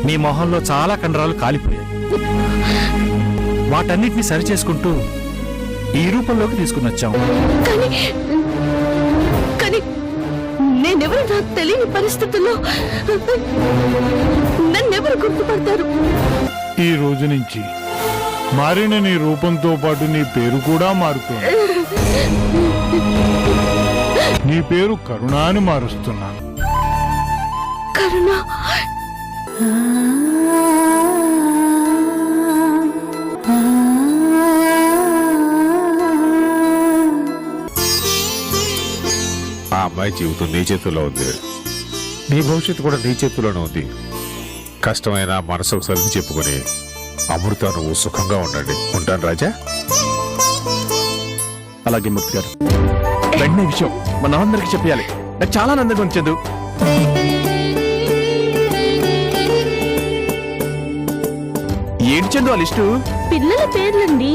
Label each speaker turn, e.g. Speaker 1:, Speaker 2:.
Speaker 1: మీ మొహంలో చాలా కండరాలు కాలిపోయాయి. వాటన్నిటిని సరిచేసుకుంటూ ఈ రూపంలోకి తీసుకుని వచ్చాం.
Speaker 2: కానీ నేనెవరు నాకు తెలియని పరిస్థితుల్లో నన్నెవరు గుర్తుపడతారు?
Speaker 3: ఈ రోజు నుంచి మారిన నీ రూపంతో పాటు నీ పేరు కూడా మారుతుంది. నీ పేరు కరుణ అని మారుస్తున్నా.
Speaker 2: కరుణ?
Speaker 4: ఆ అమ్మాయి జీవితం నీ చేతుల్లో ఉంది. నీ భవిష్యత్తు కూడా నీ చేతుల్లోనే ఉంది. కష్టమైన మనసుకు సర్ది చెప్పుకొని అమృత నువ్వు సుఖంగా ఉండండి. ఉంటాను రాజా.
Speaker 1: అలాగే మూర్తి గారు, వెంటనే విషయం మన అందరికి చెప్పాలి. నాకు చాలా ఆనందంగా ఉంది చందు. ఏంటి చందు ఆ లిస్టు?
Speaker 2: పిల్లల పేర్లండి.